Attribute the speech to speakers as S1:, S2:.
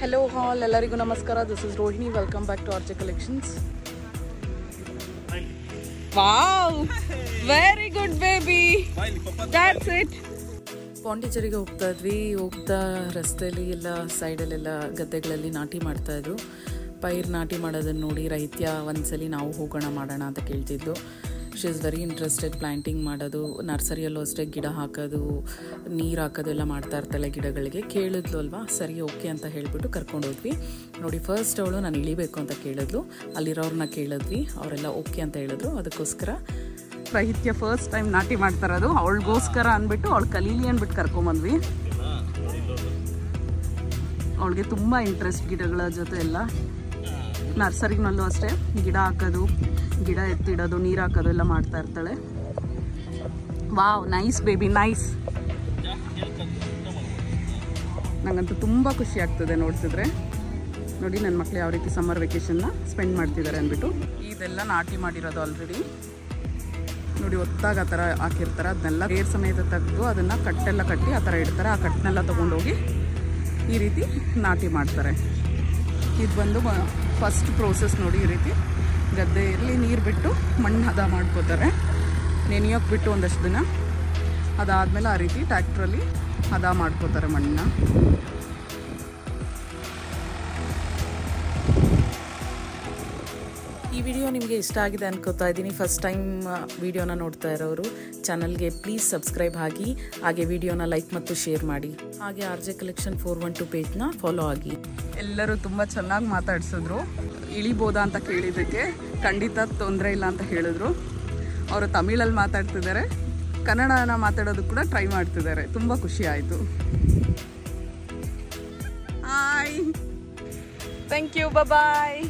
S1: Hello all, ಎಲ್ಲರಿಗೂ ನಮಸ್ಕಾರ. This is Rohini. Welcome back to RJ Collections. Wow! Very good baby. That's it. ಪಾಂಡಿಚೇರಿಗೆ ಹೋಗ್ತಾ ಇದ್ವಿ. ಹೋಗ್ತಾ ರಸ್ತೆಯಲ್ಲಿ ಎಲ್ಲ ಸೈಡಲ್ಲೆಲ್ಲ ಗದ್ದೆಗಳಲ್ಲಿ ನಾಟಿ ಮಾಡ್ತಾಯಿದ್ರು. ಪೈರ್ ನಾಟಿ ಮಾಡೋದನ್ನು ನೋಡಿ ರೈತ್ಯ ಒಂದ್ಸಲಿ ನಾವು ಹೋಗೋಣ ಮಾಡೋಣ ಅಂತ ಕೇಳ್ತಿದ್ದು. She is very interested planting ಮಾಡೋದು, ನರ್ಸರಿಯಲ್ಲೂ ಅಷ್ಟೇ ಗಿಡ ಹಾಕೋದು, ನೀರು ಹಾಕೋದು ಎಲ್ಲ ಮಾಡ್ತಾ ಇರ್ತಾಳೆ ಗಿಡಗಳಿಗೆ. ಕೇಳಿದ್ಲು ಅಲ್ವಾ, ಸರಿ ಓಕೆ ಅಂತ ಹೇಳಿಬಿಟ್ಟು ಕರ್ಕೊಂಡು ಹೋದ್ವಿ. ನೋಡಿ ಫಸ್ಟ್ ಅವಳು ನಾನು ಇಳಿಬೇಕು ಅಂತ ಕೇಳಿದ್ಲು. ಅಲ್ಲಿರೋರನ್ನ ಕೇಳಿದ್ವಿ, ಅವರೆಲ್ಲ ಓಕೆ ಅಂತ ಹೇಳಿದ್ರು. ಅದಕ್ಕೋಸ್ಕರ ರೈತ್ಯ ಫಸ್ಟ್ ಟೈಮ್ ನಾಟಿ ಮಾಡ್ತಾರದು, ಅವಳಿಗೋಸ್ಕರ ಅಂದ್ಬಿಟ್ಟು ಅವಳು ಕಲೀಲಿ ಅಂದ್ಬಿಟ್ಟು ಕರ್ಕೊಂಬಂದ್ವಿ. ಅವಳಿಗೆ ತುಂಬ ಇಂಟ್ರೆಸ್ಟ್ ಗಿಡಗಳ ಜೊತೆ ಎಲ್ಲ. ನರ್ಸರಿನಲ್ಲೂ ಅಷ್ಟೇ ಗಿಡ ಹಾಕೋದು, ಗಿಡ ಎತ್ತಿಡೋದು, ನೀರು ಹಾಕೋದು ಎಲ್ಲ ಮಾಡ್ತಾ ಇರ್ತಾಳೆ. Wow, nice baby, nice. ನಂಗಂತೂ ತುಂಬ ಖುಷಿ ಆಗ್ತದೆ ನೋಡ್ತಿದ್ರೆ. ನೋಡಿ ನನ್ನ ಮಕ್ಕಳು ಯಾವ ರೀತಿ ಸಮ್ಮರ್ ವೆಕೇಷನ್ನ ಸ್ಪೆಂಡ್ ಮಾಡ್ತಿದ್ದಾರೆ ಅಂದ್ಬಿಟ್ಟು. ಇದೆಲ್ಲ ನಾಟಿ ಮಾಡಿರೋದು ಆಲ್ರೆಡಿ. ನೋಡಿ ಒತ್ತಾಗ ಆ ಥರ ಹಾಕಿರ್ತಾರೆ, ಅದನ್ನೆಲ್ಲ ಬೇರೆ ಸಮೇತ ತೆಗೆದು ಅದನ್ನು ಕಟ್ಟೆಲ್ಲ ಕಟ್ಟಿ ಆ ಥರ ಇಡ್ತಾರೆ. ಆ ಕಟ್ಟನ್ನೆಲ್ಲ ತೊಗೊಂಡೋಗಿ ಈ ರೀತಿ ನಾಟಿ ಮಾಡ್ತಾರೆ. ಇದು ಬಂದು ಫಸ್ಟ್ ಪ್ರೋಸೆಸ್ ನೋಡಿ. ಈ ರೀತಿ ಗದ್ದೆಯಲ್ಲಿ ನೀರು ಬಿಟ್ಟು ಮಣ್ಣು ಹದ ಮಾಡ್ಕೋತಾರೆ, ನೆನೆಯೋಕೆ ಬಿಟ್ಟು ಒಂದಷ್ಟು ದಿನ. ಅದಾದಮೇಲೆ ಆ ರೀತಿ ಟ್ಯಾಕ್ಟ್ರಲ್ಲಿ ಹದ ಮಾಡ್ಕೋತಾರೆ ಮಣ್ಣನ್ನ. ಈ ವಿಡಿಯೋ ನಿಮಗೆ ಇಷ್ಟ ಆಗಿದೆ ಅನ್ಕೋತಾ ಇದ್ದೀನಿ. ಫಸ್ಟ್ ಟೈಮ್ ವಿಡಿಯೋನ ನೋಡ್ತಾ ಇರೋರು ಚಾನಲ್ಗೆ ಪ್ಲೀಸ್ ಸಬ್ಸ್ಕ್ರೈಬ್ ಆಗಿ, ಹಾಗೆ ವಿಡಿಯೋನ ಲೈಕ್ ಮತ್ತು ಶೇರ್ ಮಾಡಿ. ಹಾಗೆ RJ Collection 412 ಪೇಜ್ನ ಫಾಲೋ ಆಗಿ. ಎಲ್ಲರೂ ತುಂಬ ಚೆನ್ನಾಗಿ ಮಾತಾಡ್ಸಿದ್ರು. ಇಳಿಬೋದಾ ಅಂತ ಕೇಳಿದ್ದಕ್ಕೆ ಖಂಡಿತ ತೊಂದರೆ ಇಲ್ಲ ಅಂತ ಹೇಳಿದ್ರು. ಅವರು ತಮಿಳಲ್ಲಿ ಮಾತಾಡ್ತಿದ್ದಾರೆ, ಕನ್ನಡನ ಮಾತಾಡೋದು ಕೂಡ ಟ್ರೈ ಮಾಡ್ತಿದ್ದಾರೆ. ತುಂಬ ಖುಷಿ ಆಯಿತು. Hi, thank you, bye.